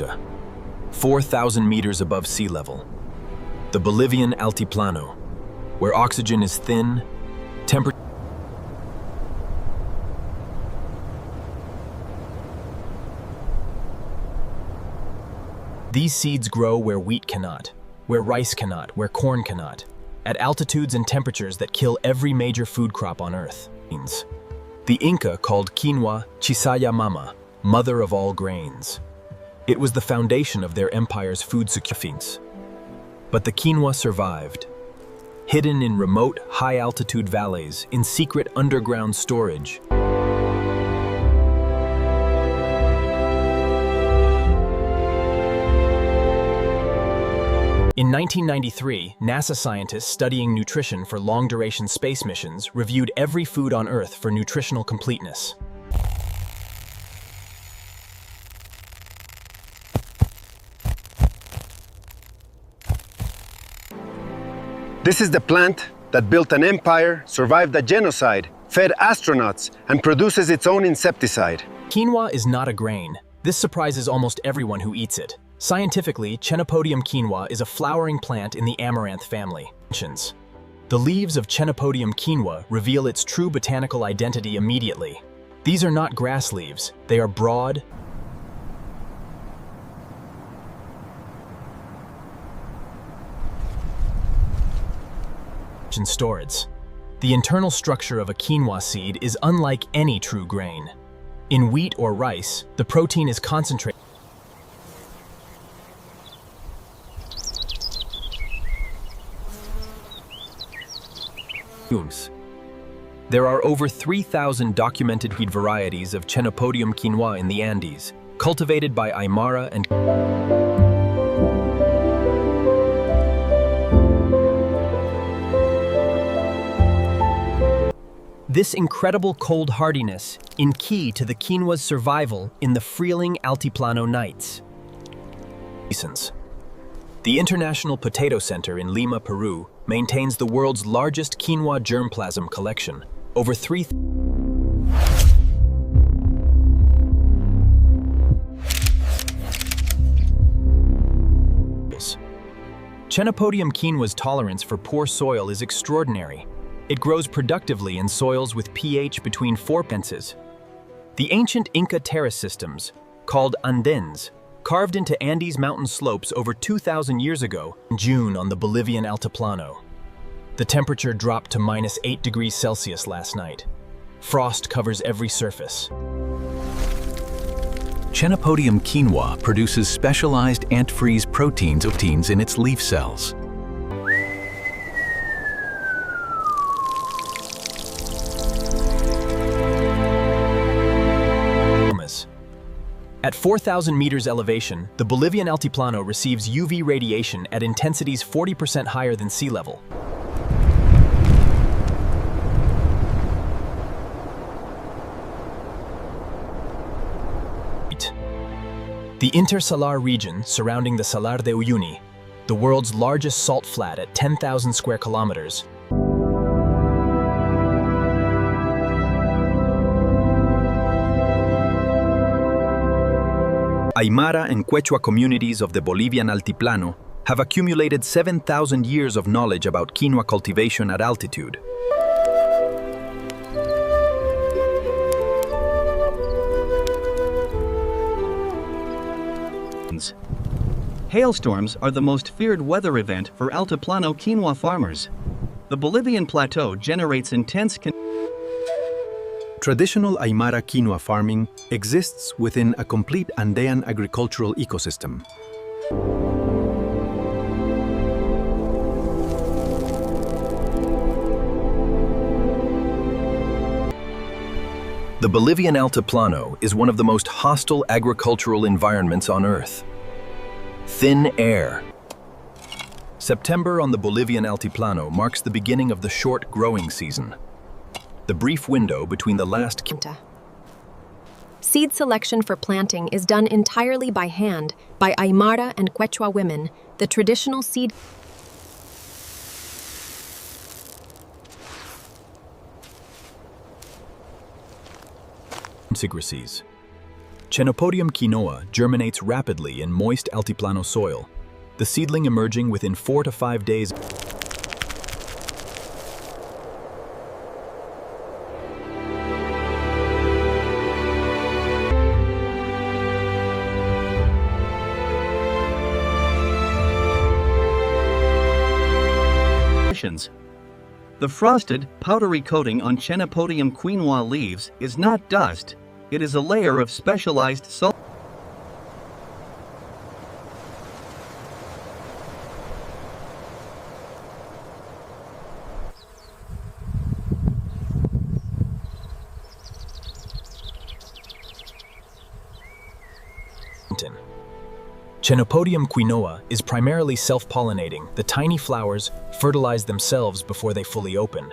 Punta, 4,000 meters above sea level. The Bolivian Altiplano, where oxygen is thin, temperature. These seeds grow where wheat cannot, where rice cannot, where corn cannot, at altitudes and temperatures that kill every major food crop on Earth. The Inca called quinoa Chisaya Mama, mother of all grains. It was the foundation of their empire's food security. But the quinoa survived. Hidden in remote, high-altitude valleys, in secret underground storage. In 1993, NASA scientists studying nutrition for long-duration space missions reviewed every food on Earth for nutritional completeness. This is the plant that built an empire, survived a genocide, fed astronauts, and produces its own insecticide. Quinoa is not a grain. This surprises almost everyone who eats it. Scientifically, Chenopodium quinoa is a flowering plant in the amaranth family. The leaves of Chenopodium quinoa reveal its true botanical identity immediately. These are not grass leaves. They are broad, and storage. The internal structure of a quinoa seed is unlike any true grain. In wheat or rice, the protein is concentrated. There are over 3,000 documented seed varieties of Chenopodium quinoa in the Andes, cultivated by Aymara and this incredible cold hardiness is key to the quinoa's survival in the freezing Altiplano nights. The International Potato Center in Lima, Peru, maintains the world's largest quinoa germplasm collection, over 3,000. Chenopodium quinoa's tolerance for poor soil is extraordinary. It grows productively in soils with pH between 4 pences. The ancient Inca terrace systems, called andens, carved into Andes mountain slopes over 2,000 years ago, in June on the Bolivian Altiplano. The temperature dropped to -8 degrees Celsius last night. Frost covers every surface. Chenopodium quinoa produces specialized antifreeze proteins in its leaf cells. At 4,000 meters elevation, the Bolivian Altiplano receives UV radiation at intensities 40% higher than sea level. The intersalar region surrounding the Salar de Uyuni, the world's largest salt flat at 10,000 square kilometers, Aymara and Quechua communities of the Bolivian Altiplano have accumulated 7,000 years of knowledge about quinoa cultivation at altitude. Hailstorms are the most feared weather event for Altiplano quinoa farmers. The Bolivian plateau generates intense Traditional Aymara quinoa farming exists within a complete Andean agricultural ecosystem. The Bolivian Altiplano is one of the most hostile agricultural environments on Earth. Thin air. September on the Bolivian Altiplano marks the beginning of the short growing season. The brief window between the last seed selection for planting is done entirely by hand by Aymara and Quechua women, the traditional seed secrecies. Chenopodium quinoa germinates rapidly in moist Altiplano soil, the seedling emerging within 4 to 5 days. The frosted, powdery coating on Chenopodium quinoa leaves is not dust, it is a layer of specialized salt. Chenopodium quinoa is primarily self-pollinating. The tiny flowers fertilize themselves before they fully open.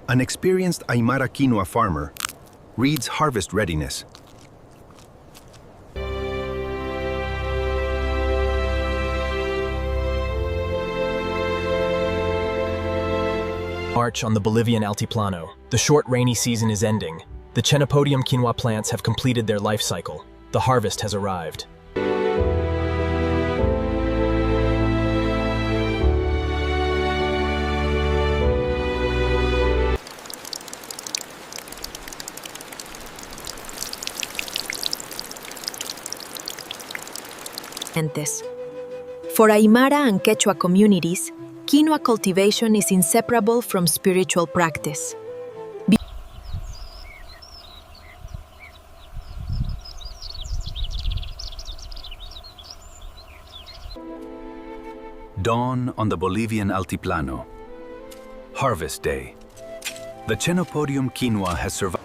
An experienced Aymara quinoa farmer reads harvest readiness. March on the Bolivian Altiplano. The short rainy season is ending. The Chenopodium quinoa plants have completed their life cycle. The harvest has arrived. For Aymara and Quechua communities, quinoa cultivation is inseparable from spiritual practice. Dawn on the Bolivian Altiplano. Harvest Day. The Chenopodium quinoa has survived.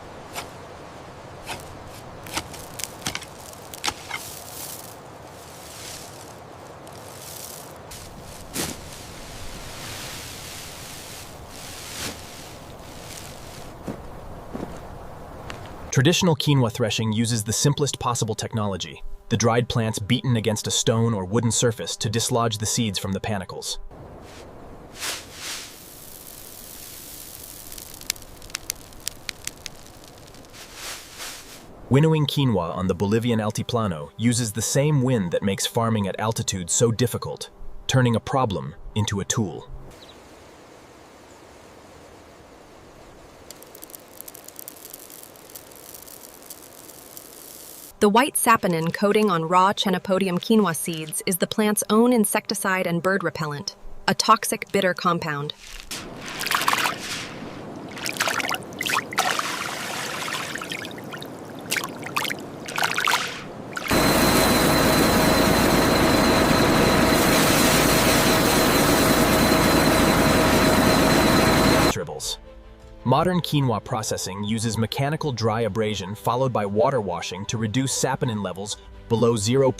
Traditional quinoa threshing uses the simplest possible technology, the dried plants beaten against a stone or wooden surface to dislodge the seeds from the panicles. Winnowing quinoa on the Bolivian Altiplano uses the same wind that makes farming at altitude so difficult, turning a problem into a tool. The white saponin coating on raw Chenopodium quinoa seeds is the plant's own insecticide and bird repellent, a toxic bitter compound. Modern quinoa processing uses mechanical dry abrasion followed by water washing to reduce saponin levels below 0.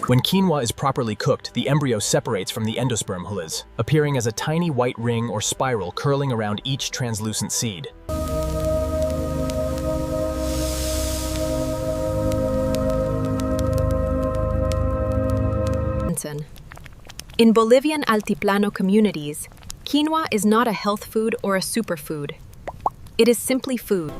When quinoa is properly cooked, the embryo separates from the endosperm hulls, appearing as a tiny white ring or spiral curling around each translucent seed. In Bolivian Altiplano communities, quinoa is not a health food or a superfood. It is simply food.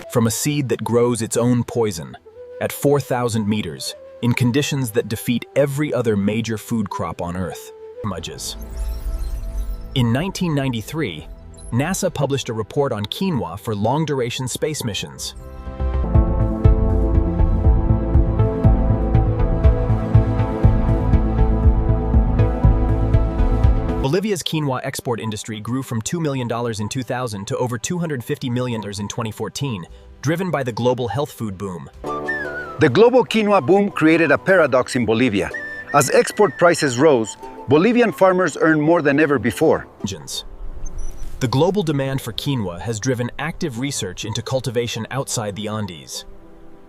From a seed that grows its own poison, at 4,000 meters, in conditions that defeat every other major food crop on Earth. In 1993, NASA published a report on quinoa for long-duration space missions. Bolivia's quinoa export industry grew from $2 million in 2000 to over $250 million in 2014, driven by the global health food boom. The global quinoa boom created a paradox in Bolivia. As export prices rose, Bolivian farmers earned more than ever before. The global demand for quinoa has driven active research into cultivation outside the Andes.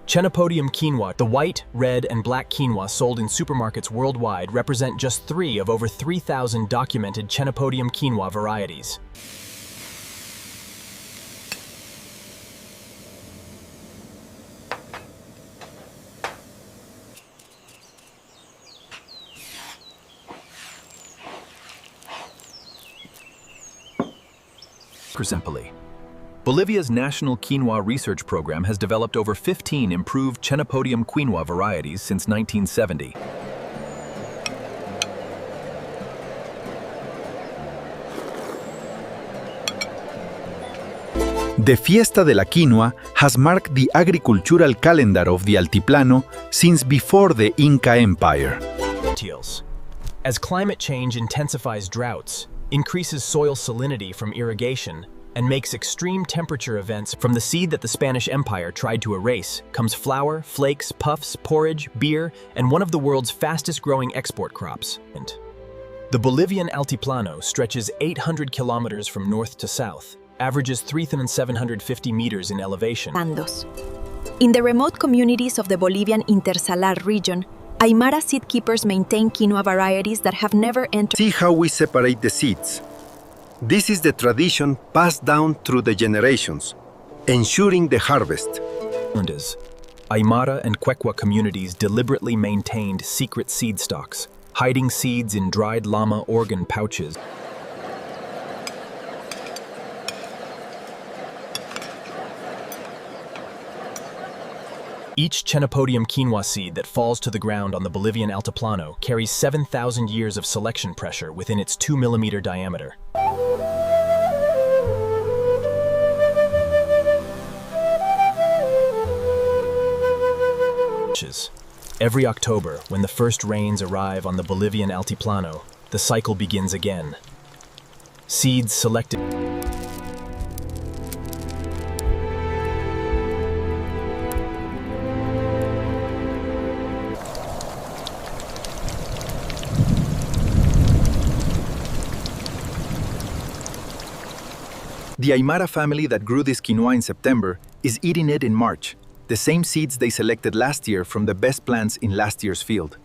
Chenopodium quinoa, the white, red, and black quinoa sold in supermarkets worldwide, represent just 3 of over 3,000 documented Chenopodium quinoa varieties. Exemplary. Bolivia's National Quinoa Research Program has developed over 15 improved Chenopodium quinoa varieties since 1970. The Fiesta de la Quinoa has marked the agricultural calendar of the Altiplano since before the Inca Empire. As climate change intensifies droughts, increases soil salinity from irrigation, and makes extreme temperature events from the seed that the Spanish Empire tried to erase, comes flour, flakes, puffs, porridge, beer, and one of the world's fastest-growing export crops. The Bolivian Altiplano stretches 800 kilometers from north to south, averages 3,750 meters in elevation. In the remote communities of the Bolivian Intersalar region, Aymara seed keepers maintain quinoa varieties that have never entered. See how we separate the seeds. This is the tradition passed down through the generations, ensuring the harvest. Aymara and Quechua communities deliberately maintained secret seed stocks, hiding seeds in dried llama organ pouches. Each Chenopodium quinoa seed that falls to the ground on the Bolivian Altiplano carries 7,000 years of selection pressure within its 2-millimeter diameter. Every October, when the first rains arrive on the Bolivian Altiplano, the cycle begins again. Seeds selected. The Aymara family that grew this quinoa in September is eating it in March, the same seeds they selected last year from the best plants in last year's field.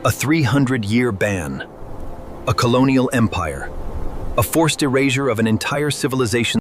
A 300-year ban, a colonial empire, a forced erasure of an entire civilization.